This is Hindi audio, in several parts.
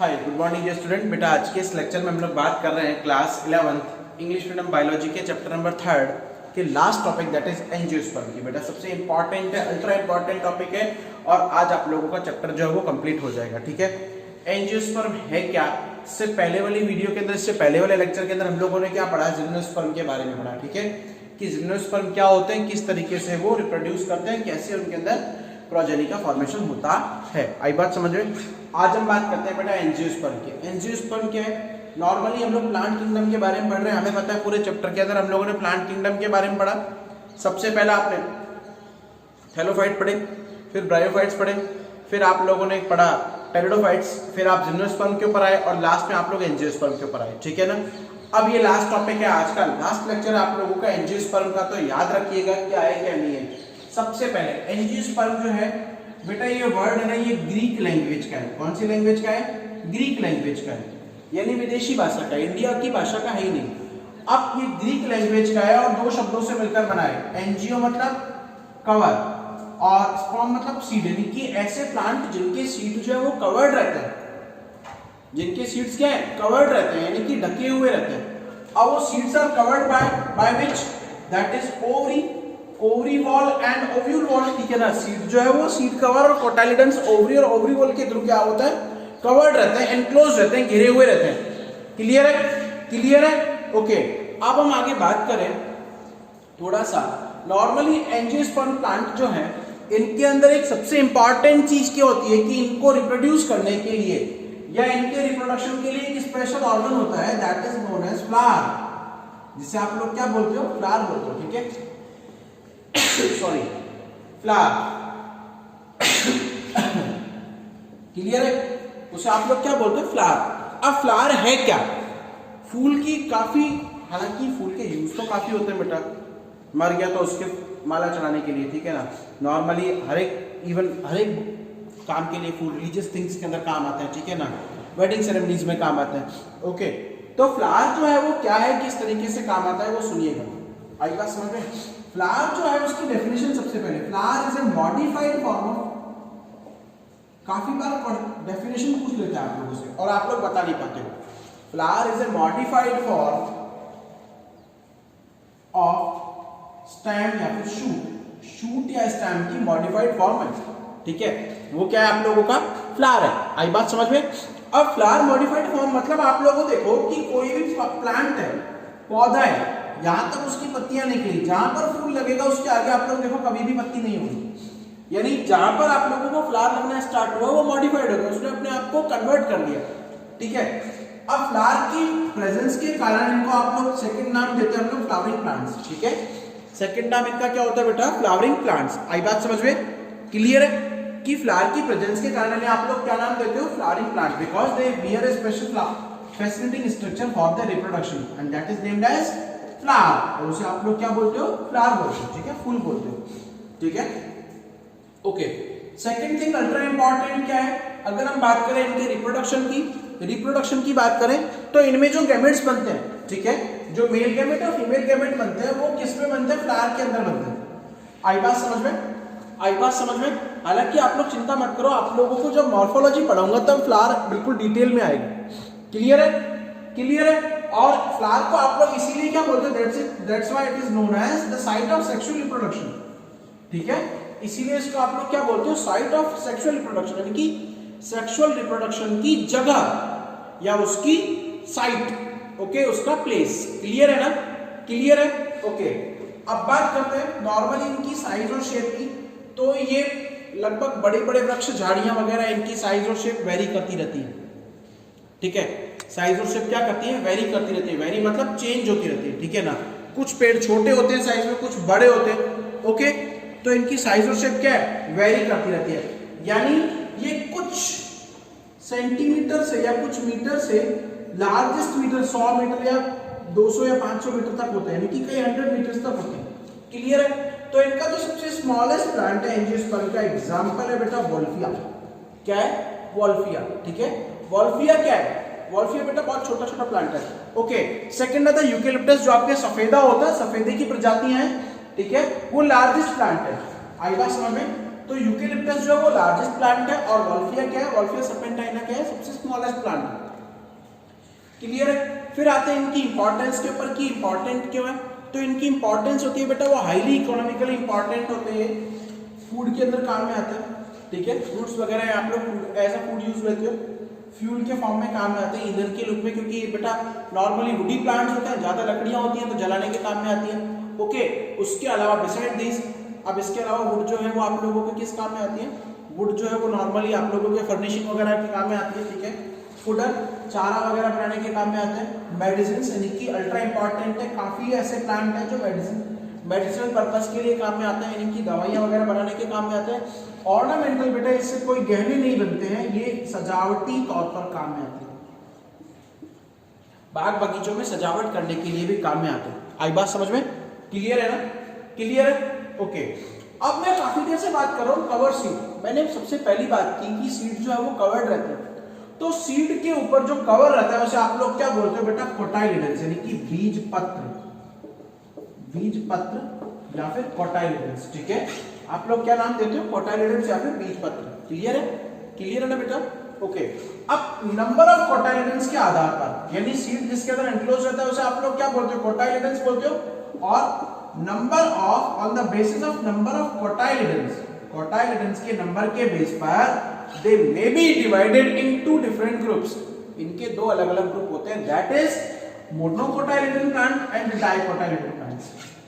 Hi good morning student. बेटा आज के इस लेक्चर में हम लोग बात कर रहे हैं class 11th English medium biology के चैप्टर नंबर 3 के last topic that is angiosperm की। बेटा सबसे इंपॉर्टेंट है, अल्ट्रा इंपॉर्टेंट टॉपिक है और आज आप लोगों का चैप्टर जो है वो कंप्लीट हो जाएगा। ठीक है, एंजियोस्पर्म है क्या? इससे पहले वाली वीडियो के अंदर, इससे पहले वाले लेक्चर के अंदर हम लोगों ने क्या पढ़ा? जिम्नोस्पर्म के बारे में पढ़ा। ठीक है, कि जिम्नोस्पर्म क्या होते हैं, किस तरीके से वो रिप्रोड्यूस करते हैं, कैसे उनके अंदर प्रोजेनी का फॉर्मेशन होता है। आई बात समझ में? आज हम बात करते हैं बेटा एंजियोस्पर्म की। एंजियोस्पर्म क्या है? नॉर्मली हम लोग प्लांट किंगडम के बारे में पढ़ रहे हैं, हमें पता है पूरे चैप्टर के अंदर हम लोगों ने प्लांट किंगडम के बारे में पढ़ा। सबसे पहला आपने थैलोफाइट पढ़े, फिर ब्रायोफाइट्स पढ़े, फिर आप लोगों ने पढ़ा टेरिडोफाइट्स, फिर आप जिम्नोस्पर्म के ऊपर आए और लास्ट में आप लोग एंजियोस्पर्म के ऊपर आए। ठीक है ना? अब ये लास्ट टॉपिक है आज का, लास्ट लेक्चर आप लोगों का एंजियोस्पर्म का, तो याद रखिएगा क्या है क्या नहीं है। सबसे पहले एंजियोस्पर्म जो है बेटा, ये वर्ड है ना, ये ग्रीक लैंग्वेज का है। कौन सी लैंग्वेज का है? ग्रीक लैंग्वेज का है, यानी विदेशी भाषा का, इंडिया की भाषा का है ही नहीं। अब ये ग्रीक लैंग्वेज का है और दो शब्दों से मिलकर बना है। एंजियो मतलब कवर और स्पर्म मतलब सीड, यानी कि ऐसे प्लांट जिनके सीड जो है वो कवर्ड रहते हैं, जिनके सीड्स क्या है? कवर्ड रहते हैं, यानी कि ढके हुए रहते हैं। अब वो seeds are covered by which? That is ovary wall and ovule wall. ठीक है ना? सीड जो है वो सीड कवर और कोटाइलिडन्स ओवरी और ओवरी वॉल के थ्रू क्या होता है? कवर्ड रहते हैं, एनक्लोज रहते हैं, घिरे हुए रहते हैं। क्लियर है? क्लियर है? ओके। अब हम आगे बात करें थोड़ा सा। नॉर्मली एंजियोस्पर्म प्लांट जो है, इनके अंदर एक सबसे इंपॉर्टेंट चीज क्या होती है कि इनको रिप्रोड्यूस करने के लिए या इनके रिप्रोडक्शन के लिए एक स्पेशल ऑर्गन होता है, that is known as flower, जिसे आप लोग क्या बोलते हो? फ्लावर बोलते हो। ठीक है, सॉरी, फ्लावर। क्लियर है? उसे आप लोग क्या बोलते हो? फ्लावर। अब फ्लावर है क्या? फूल की काफी, हालांकि फूल के यूज तो काफी होते हैं बेटा, मर गया तो उसके माला चढ़ाने के लिए। ठीक है ना? नॉर्मली हर एक काम के लिए फूल रिलीजियस थिंग्स के अंदर काम आते हैं। ठीक है ना? वेडिंग सेरेमनीज में काम आते हैं। ओके, तो फ्लावर जो है वो क्या है, किस तरीके से काम आता है वो सुनिएगा। आई बात समझ में? फ्लावर जो है उसकी डेफिनेशन सबसे पहले, flower is a modified form of, काफी बार डेफिनेशन पूछ लेते हैं आप लोगों से और आप लोग बता नहीं पाते हो। Flower is a modified form of stem या फिर शूट या स्टेम की मॉडिफाइड फॉर्म है। ठीक है, वो क्या है आप लोगों का? फ्लावर है। आई बात समझ में? अब फ्लावर मॉडिफाइड फॉर्म मतलब आप लोगों देखो कि कोई भी प्लांट है, पौधा है, यहां तक उसकी पत्तियां निकली, जहां पर फूल लगेगा उसके आगे आप लोग देखो कभी भी पत्ती नहीं होगी। यानी जहां पर आप लोगों को फ्लावर लगना स्टार्ट हुआ वो मॉडिफाइड हो गया, उसने अपने आप को कन्वर्ट कर लिया। ठीक है, अब फ्लावर की प्रेजेंस के कारण इनको आप लोग सेकंड नाम देते हैं हम लोग फ्लावरिंग प्लांट्स। ठीक है, सेकंड नाम इनका क्या होता है बेटा? Flowering plants. आई बात समझ में? क्लियर है कि फ्लावर की प्रेजेंस के कारण आप लोग क्या नाम देते हो? Flowering plant, because they bear a special fascinating structure for the reproduction and that is named as flower. और उसे आप लोग क्या बोलते हो? फ्लावर बोलते हो। ठीक है, फूल बोलते हो। ठीक है, okay. Second thing ultra important क्या है, अगर हम बात करें इनके रिप्रोडक्शन की बात करें तो इनमें जो गैमेट्स बनते हैं, ठीक है, जो मेल गैमेट और फीमेल गैमेट बनते हैं वो किस में बनते हैं? फ्लावर के अंदर बनते हैं। आई बात समझ में? आई बात समझ में? हालांकि आप लोग चिंता मत करो, आप लोगों को जब मॉर्फोलॉजी पढ़ाऊंगा तब फ्लावर बिल्कुल डिटेल में आएगी। क्लियर है? क्लियर है? और फ्लावर को आप लोग इसीलिए क्या बोलते हैं? That's why it is known as the site of sexual reproduction. ठीक है, इसीलिए इसको आप लोग क्या बोलते हो? साइट ऑफ सेक्सुअल रिप्रोडक्शन, यानी कि सेक्सुअल रिप्रोडक्शन की जगह या उसकी साइट। ओके, उसका प्लेस। क्लियर है ना? क्लियर है? ओके। अब बात करते हैं नॉर्मली इनकी साइज और शेप की। तो ये लगभग बड़े बड़े वृक्ष, झाड़ियां वगैरह, इनकी साइज और शेप वेरी करती रहती है। ठीक है, साइज और शेप क्या करती है? वेरी करती रहती है। वेरी मतलब चेंज होती रहती है। ठीक है ना? कुछ पेड़ छोटे होते हैं साइज में, कुछ बड़े होते हैं। ओके, तो इनकी साइज और शेप क्या है? वेरी करती रहती है। यानी ये कुछ सेंटीमीटर से या कुछ मीटर से लार्जेस्ट मीटर 100 मीटर या 200 या 500 मीटर तक होते हैं, यानी कि कई 100 मीटर तक होते हैं। क्लियर है? तो इनका जो सबसे स्मॉलेस्ट प्लांट है एंजियोस्पर्म का एग्जांपल है बेटा वोल्फिया। क्या है? वोल्फिया। ठीक है, वोल्फिया क्या है? वोल्फिया बेटा बहुत छोटा छोटा प्लांट है। ओके, सेकंड आता है यूकेलिप्टस, जो आपके सफेदा होता है, सफेदे की प्रजातियां हैं। ठीक है, वो लार्जेस्ट प्लांट है। आई बात समझ में? तो यूकेलिप्टस जो है वो लार्जेस्ट प्लांट है और वॉल्फिया क्या है, वॉल्फिया सर्पेंटाइना क्या है, सबसे स्मॉलेस्ट प्लांट है। क्लियर है। फिर आते हैं इनकी इंपॉर्टेंस के ऊपर कि इंपॉर्टेंट क्यों है। तो इनकी इंपॉर्टेंस होती है बेटा वो हाईली इकोनॉमिकली इंपॉर्टेंट होते हैं, फूड के अंदर काम में आते हैं, ठीक है। फ्रूट्स वगैरह आप लोग एज अ फूड यूज लेते हो, फ्यूल के फॉर्म में काम में आते हैं, ईंधन के रूप में, क्योंकि ये बेटा नॉर्मली वुडी प्लांट्स होते हैं, ज्यादा लकड़ियां होती हैं तो जलाने के काम में आती है। ओके, उसके अलावा बिसाइड दिस, अब इसके अलावा वुड जो है वो आप लोगों के किस काम में आती है, वुड जो है वो नॉर्मली आप लोगों के फर्निशिंग वगैरह के काम में आती है, ठीक है। फूडर, चारा वगैरह बनाने के काम में आते हैं। मेडिसिन यानी कि अल्ट्रा इंपॉर्टेंट है, काफी ऐसे प्लांट हैं जो मेडिसिनल पर्पस के लिए काम में आते हैं, यानी कि दवाइयां वगैरह बनाने के काम में आते हैं। ऑर्नामेंटल बेटा इससे कोई गहने नहीं बनते हैं, ये सजावटी तौर पर काम में आते हैं, बाग बगीचों में सजावट करने के लिए भी काम में आते हैं। आई बात समझ में? क्लियर है ना? क्लियर है, ओके। अब मैं काफी देर से बात कर रहा हूँ कवर सीड। मैंने सबसे पहली बात की कि सीड जो है वो कवर्ड रहते हैं, तो सीड के ऊपर जो कवर रहता है उसे आप लोग क्या बोलते हो बेटा, कोटाइलिडन्स, यानी कि बीज पत्र या फिर कोटाइलिडन्स, ठीक है। आप लोग क्या नाम देते हो, कोटाइलिडन्स या फिर बीज पत्र। क्लियर है? क्लियर है ना बेटा? ओके। अब नंबर ऑफ कोटाइलिडन्स के आधार पर, यानी सीड जिसके अंदर एंक्लोज रहता है उसे आप लोग क्या बोलते हो, कोटाइलिडन्स बोलते हो, और number of on the basis of number of cotyledons के नंबर के बेस पर they may be divided into different groups. इनके दो अलग अलग ग्रुप होते हैं, that is monocotyledon plant and dicotyledon plants,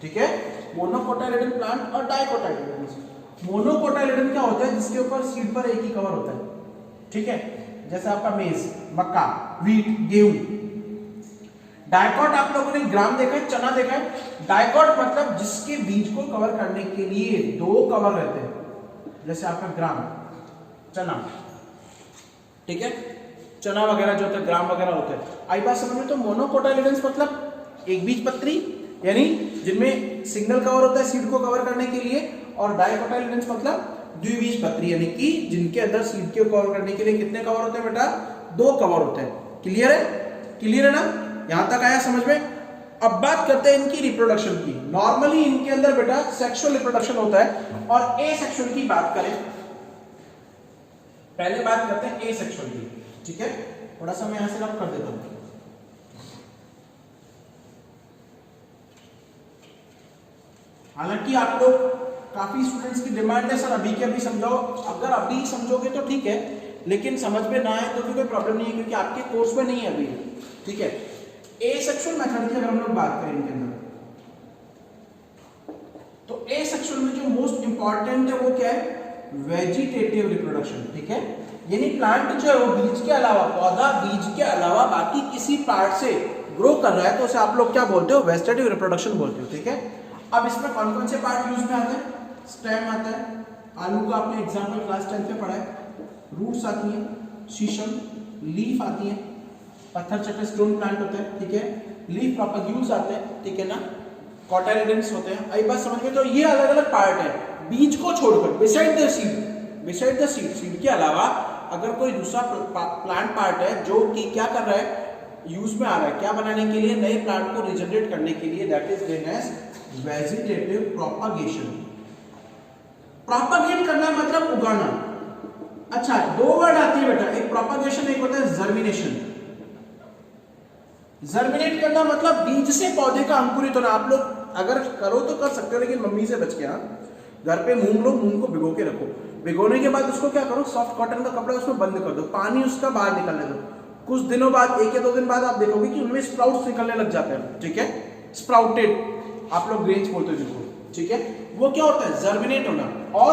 ठीक है। मोनोकोटाइलिडन प्लांट और डाइकोटाइलिडन। मोनोकोटाइलिडन क्या होता है, जिसके ऊपर सीड पर एक ही कवर होता है, ठीक है, जैसे आपका मेज, मक्का, वीट, गेहूं। डाइकॉट आप लोगों ने ग्राम देखा है, चना देखा है। डाइकॉट मतलब जिसके बीज को कवर करने के लिए दो कवर रहते हैं, जैसे आपका ग्राम, चना, ठीक है, चना वगैरह जो होता है ग्राम वगैरह होते हैं। आई बात समझ में? तो मोनोकोटाइलिडन्स मतलब एक बीज पत्री, यानी जिनमें सिंगल कवर होता है सीड को कवर करने के लिए, और डाइकोटाइलिडन्स मतलब द्विबीजपत्री, यानी कि जिनके अंदर सीड को कवर करने के लिए कितने कवर होते हैं बेटा, दो कवर होते हैं। क्लियर है? क्लियर है ना? यहां तक आया समझ में? अब बात करते हैं इनकी रिप्रोडक्शन की। नॉर्मली इनके अंदर बेटा सेक्सुअल रिप्रोडक्शन होता है, और एसेक्सुअल की बात करें, पहले बात करते हैं एसेक्सुअल की, ठीक है। थोड़ा सा मैं यहां से रब कर देता हूं। हालांकि आप लोग काफी स्टूडेंट्स की डिमांड है सर अभी के अभी समझाओ, अगर अभी समझोगे तो ठीक है, लेकिन समझ में ना आए तो फिर कोई प्रॉब्लम नहीं है, क्योंकि आपके कोर्स में नहीं है अभी, ठीक है। एसेक्सुअल मेथड की अगर हम लोग बात करें इनके अंदर, तो एसेक्सुअल में जो मोस्ट इंपॉर्टेंट है वो क्या है, वेजिटेटिव रिप्रोडक्शन, ठीक है। यानी प्लांट जो है वो बीज के अलावा, पौधा बीज के अलावा बाकी किसी पार्ट से ग्रो कर रहा है, तो उसे आप लोग क्या बोलते हो, वेजिटेटिव रिप्रोडक्शन बोलते हो, ठीक है। अब इसमें कौन कौन से पार्ट यूज में आते हैं, स्टेम आता है, आलू का आपने एग्जाम्पल क्लास 10 में पढ़ा है, रूट्स आती हैं, शीशम, लीफ आती है, पत्थर चट्टे स्टोन प्लांट होते हैं, ठीक है, लीफ प्रोपैग्यूल्स आते हैं, ठीक है ना, कोटाइलिडन्स होते हैं। आई बात समझ में? तो ये अलग अलग पार्ट है, बीज को छोड़कर, बिसाइड द सीड, सीड के अलावा अगर कोई दूसरा प्लांट पार्ट है जो कि क्या कर रहा है, यूज में आ रहा है, क्या बनाने के लिए, नए प्लांट को रिजनरेट करने के लिए, that is known as vegetative propagation. Propagate करना मतलब उगाना। अच्छा, दो वर्ड आती है बेटा, एक प्रोपगेशन, एक होता है जर्मिनेशन। जर्मिनेट करना मतलब बीज से पौधे का अंकुरित होना। आप लोग अगर करो तो कर सकते हो, लेकिन मम्मी से बच के, हाँ, घर पे मूंग लो, मूंग को भिगो के रखो, भिगोने के बाद उसको क्या करो, सॉफ्ट कॉटन का कपड़ा उसमें बंद कर दो, पानी उसका बाहर निकलने दो। कुछ दिनों बाद, 1 या 2 दिन बाद आप देखोगे कि उनमें स्प्राउट्स निकलने लग जाते हैं, ठीक है, स्प्राउटेड आप लोग ग्रेन्स बोलते हो जिसको, ठीक है। वो क्या होता है, जर्मिनेट होना। और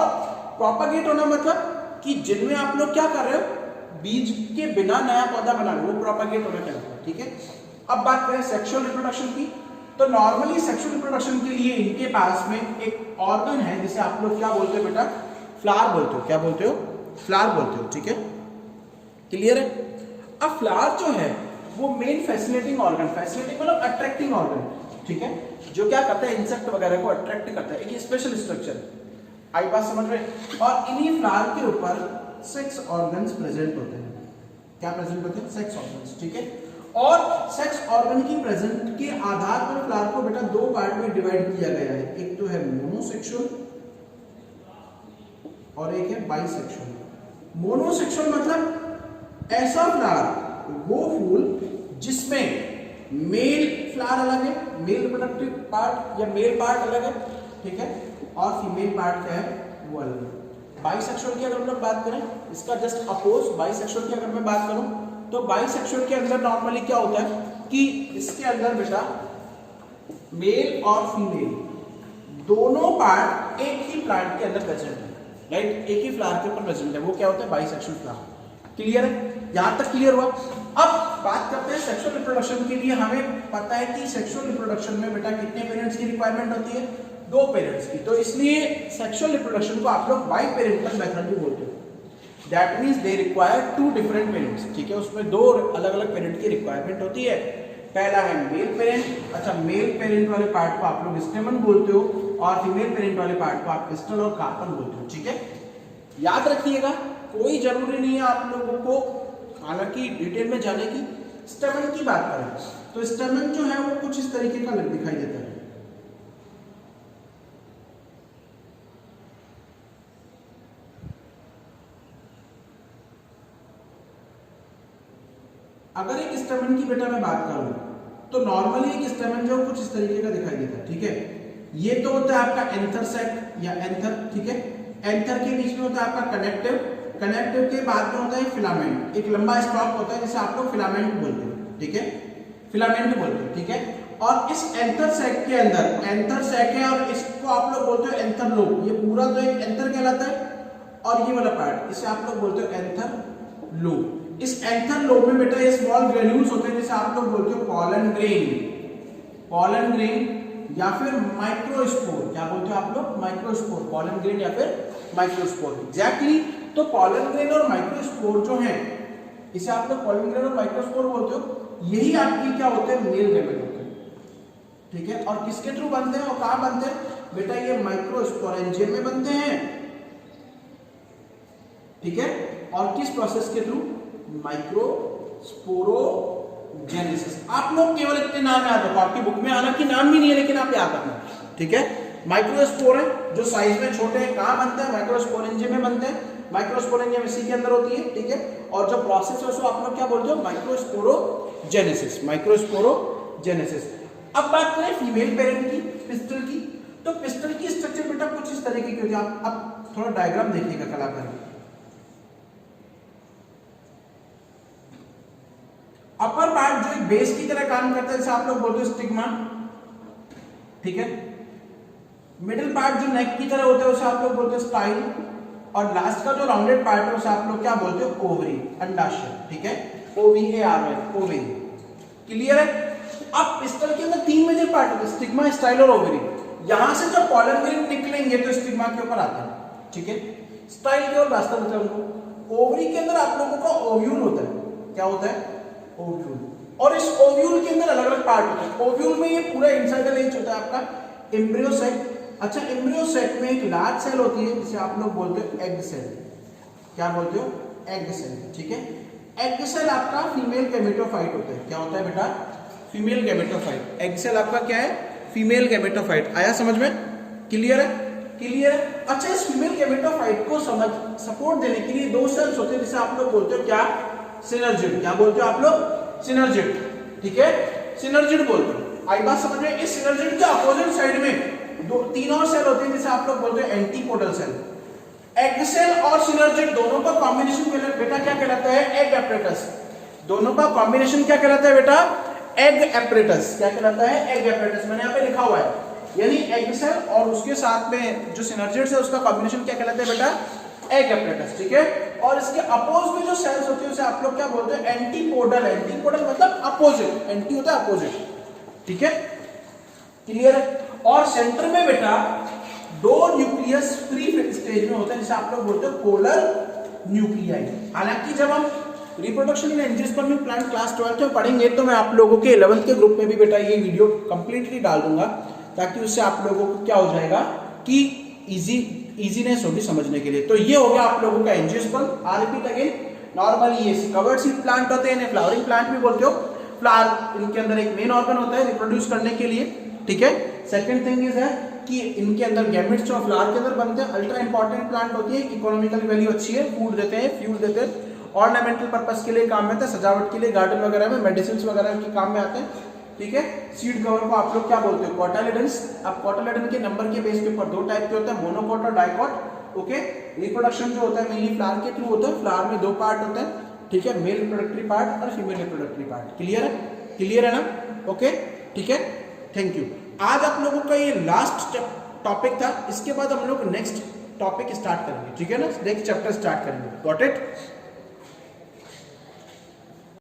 प्रोपगेट होना मतलब कि जिनमें आप लोग क्या कर रहे हो, बीज के बिना नया पौधा बना रहे हो, वो प्रोपगेट होना कहलाता है, ठीक है। अब बात करें सेक्सुअल रिप्रोडक्शन की, तो नॉर्मली सेक्सुअल रिप्रोडक्शन के लिए इनके पास में एक ऑर्गन है जिसे आप लोग क्या बोलते हो बेटा, फ्लावर बोलते हो। क्या बोलते हो, फ्लावर बोलते हो, ठीक है, क्लियर है। अब फ्लावर जो है वो मेन फैसिनेटिंग ऑर्गन, फैसिनेटिंग मतलब अट्रैक्टिंग ऑर्गन, ठीक है, जो क्या करता है, इंसेक्ट वगैरह को अट्रैक्ट करता है, एक स्पेशल स्ट्रक्चर। आई बात समझ में? और इन्हीं फ्लावर के ऊपर सेक्स ऑर्गन्स प्रेजेंट होते हैं। क्या प्रेजेंट होते हैं, सेक्स ऑर्गन्स, ठीक है। और सेक्स ऑर्गन की प्रेजेंट के आधार पर फ्लावर को बेटा 2 पार्ट में डिवाइड किया गया है, एक तो है मोनोसेक्सुअल और एक है बाइसेक्सुअल। मोनोसेक्सुअल मतलब ऐसा फ्लावर, वो फूल जिसमें मेल फ्लावर अलग है, मेल रिप्रोडक्टिव पार्ट या मेल पार्ट अलग है, ठीक है, और फीमेल पार्ट क्या है वो अलग है। बाइसेक्सुअल की अगर हम लोग बात करें, इसका जस्ट अपोज बाइसेक्सुअल की अगर मैं बात करूं, तो बाइसेक्सुअल के अंदर नॉर्मली क्या होता है कि इसके अंदर बेटा मेल और फीमेल दोनों पार्ट एक ही प्लांट के अंदर प्रेजेंट है, राइट, एक ही फ्लावर के ऊपर प्रेजेंट है, वो क्या होता है बाइसेक्सुअल फ्लावर। क्लियर है, यहां तक क्लियर हुआ। अब बात करते हैं सेक्सुअल रिप्रोडक्शन के लिए। हमें पता है कि सेक्सुअल रिप्रोडक्शन में बेटा कितने पेरेंट्स की रिक्वायरमेंट होती है, 2 पेरेंट्स की, तो इसलिए सेक्सुअल रिप्रोडक्शन को आप लोग बाई पेरेंटल मेथड भी बोलते हो। That means they require 2 different parents, ठीक है, उसमें 2 अलग अलग पेरेंट की रिक्वायरमेंट होती है। पहला है मेल पेरेंट, अच्छा मेल पेरेंट वाले पार्ट को आप लोग स्टेमन बोलते हो और फीमेल पेरेंट वाले पार्ट को आप पिस्टल और कार्पन बोलते हो, ठीक है। याद रखिएगा, कोई जरूरी नहीं है आप लोगों को हालांकि डिटेल में जाने की। स्टेमन की बात करें तो स्टेमन जो है वो कुछ इस तरीके का दिखाई देता है। अगर एक स्टेमन की बेटा मैं बात करूं तो नॉर्मली एक स्टेमन जो कुछ इस तरीके का दिखाई देता है, ठीक है। ये तो होता है आपका एंथर सेट या एंथर, ठीक है। एंथर के बीच में होता है आपका कनेक्टिव, कनेक्टिव के बाद में होता है फिलामेंट, एक लंबा स्टॉक होता है जिसे आप लोग फिलामेंट बोलते हो, ठीक है, फिलामेंट बोलते हो, ठीक है। और इस एंथर सेक के अंदर, एंथर सेक है और इसको आप लोग बोलते हो एंथर लोब, ये पूरा तो एक एंथर कहलाता है, और ये वाला पार्ट इसे आप लोग बोलते हो एंथर लोब। इस एंथर लोब में बेटा ये स्मॉल ग्रेन्यूल्स होते हैं जिसे आप लोग बोलते हो पॉलन ग्रेन, पॉलन ग्रेन या फिर माइक्रोस्पोर, क्या बोलते हो आप लोग, माइक्रोस्पोर, पॉलन ग्रेन या फिर माइक्रोस्पोर, एग्जैक्टली। तो पॉलन ग्रेन और माइक्रोस्पोर जो है इसे आप लोग पॉलन ग्रेन और माइक्रोस्पोर बोलते हो, यही आपकी क्या होते हैं, मेल गैमेट होते हैं, ठीक है। और किसके थ्रू बनते हैं और कहां बनते हैं बेटा, ये माइक्रोस्पोरेंजियम में बनते हैं, ठीक है। और किस प्रोसेस के थ्रू, माइक्रोस्पोरोजेनेसिस। आप लोग केवल इतने नाम याद रखो, आपकी बुक में हालांकि नाम भी नहीं है लेकिन आप याद रखना, ठीक है। माइक्रोस्पोर है जो साइज में छोटे हैं, कहां बनते हैं, माइक्रोस्पोरेंजियम में बनते हैं, माइक्रोस्पोरेंजियम इसी के अंदर होती है, ठीक है। और जो प्रोसेस है उसको आप लोग क्या बोलते हो, माइक्रोस्पोरोजेनेसिस, माइक्रोस्पोरोजेनेसिस। अब बात करें फीमेल पेरेंट की, पिस्टल की, तो पिस्टल की स्ट्रक्चर बेटा कुछ इस तरीके की होती है। आप अब थोड़ा डायग्राम देखिएगा कलाकार। अपर पार्ट जो एक बेस की तरह काम करता है जिसे आप लोग बोलते हो स्टिग्मा, ठीक है। मिडिल पार्ट जो नेक की तरह होता है उसे आप लोग बोलते हो स्टाइल, और लास्ट का जो राउंडेड पार्ट है उसे आप लोग क्या बोलते हो, ओवरी, अंडाशय, ठीक है, OVARY, ओवरी। क्लियर है। अब पिस्टल के अंदर 3 मेजर पार्ट होते हैं, स्टिग्मा, स्टाइल और ओवरी। यहां से जब पॉलन ग्रेन निकलेंगे तो स्टिग्मा के ऊपर आता है, ठीक है, स्टाइल के ऊपर रास्ता होता है उनको। ओवरी के अंदर आप लोगों का ओव्यूल होता है, क्या होता है, ओव्यूल। और इस ओव्यूल के अंदर अलग अलग पार्ट होते हैं। ओव्यूल में ये पूरा इनसाइड रेंज होता है आपका एम्ब्रियो सेट। अच्छा, एम्ब्रियो सेट में एक लार्ज सेल होती है जिसे आप लोग बोलते हो एग सेल, क्या बोलते हो, एग सेल, ठीक है। एग सेल आपका फीमेल गैमेटोफाइट होता है, क्या होता है बेटा, फीमेल गैमेटोफाइट। एग सेल आपका क्या है, फीमेल गैमेटोफाइट। आया समझ में, क्लियर है, क्लियर है। अच्छा, इस फीमेल गैमेटोफाइट को सपोर्ट देने के लिए 2 सेल्स होते हैं जिसे आप लोग बोलते हो क्या, सिनर्जिड, क्या बोलते हो आप लोग, सिनर्जिड, ठीक है, सिनर्जिड बोलते हो। आई बात समझ में। इस सिनर्जिड के अपोजिट साइड में 3 और सेल होते हैं जिसे आप लोग बोलते हो एंटीपोडल सेल। एग सेल और सिनर्जिड दोनों का कॉम्बिनेशन बेटा क्या कहलाता है, एग एपरेटस। दोनों का कॉम्बिनेशन क्या कहलाता है बेटा, एग एपरेटस। क्या कहलाता है, एग एपरेटस। मैंने यहाँ पे लिखा हुआ है, यानी एग सेल और उसके साथ में जो सिनर्जिड है उसका कॉम्बिनेशन क्या कहलाता है बेटा, एग एपरेटस, ठीक है। और इसके अपोज में जो सेल्स होती है उसे आप लोग क्या बोलते हैं, एंटीपोडल। एंटीपोडल मतलब अपोजिट, एंटी होता है अपोजिट, ठीक है, क्लियर है। और सेंटर में बेटा 2 न्यूक्लियस फ्री स्टेज में होते हैं जिसे आप लोग बोलते हो पोलर न्यूक्लियाई। हालांकि जब हम रिप्रोडक्शन इन एंजियोस्पर्म में प्लांट क्लास 12 में पढ़ेंगे तो मैं आप लोगों के 11th के ग्रुप में भी बेटा ये वीडियो कंप्लीटली डाल दूंगा, ताकि उससे आप लोगों को क्या हो जाएगा कि इजीनेस होगी समझने के लिए। तो ये हो गया आप लोगों का angiosperm. I repeat again, normally ये कवर्ड सीड प्लांट होते हैं, फ्लावरिंग प्लांट भी बोलते हो। फ्लावर, इनके अंदर एक मेन ऑर्गन होता है रिप्रोड्यूस करने के लिए, ठीक है। सेकंड थिंग इज है कि इनके अंदर गैमेट्स जो फ्लावर के अंदर बनते हैं, अल्ट्रा इंपॉर्टेंट प्लांट होती है, इकोनॉमिकल वैल्यू अच्छी है, फूड देते हैं, फ्यूल देते हैं, ऑर्नामेंटल पर्पस के लिए काम में आते हैं, सजावट के लिए गार्डन वगैरह में, मेडिसिन वगैरह के काम में आते हैं। ठीक है, सीड कवर को आप लोग क्या बोलते हो, कॉटालेडन्स। अब कॉटालेडन के नंबर के बेस के ऊपर दो टाइप के होते हैं, मोनोकॉट और डाइकॉट। ओके, रिप्रोडक्शन जो होता है मेनली फ्लावर के थ्रू होता है, फ्लावर में दो पार्ट होते हैं। ठीक है, मेल रिप्रोडक्टरी पार्ट और फीमेल रिप्रोडक्टरी पार्ट। क्लियर है, क्लियर है ना? ओके, ठीक है, थैंक यू। आज आप लोगों का ये लास्ट टॉपिक था, इसके बाद हम लोग नेक्स्ट टॉपिक स्टार्ट करेंगे। ठीक है ना, नेक्स्ट चैप्टर स्टार्ट करेंगे। Got it?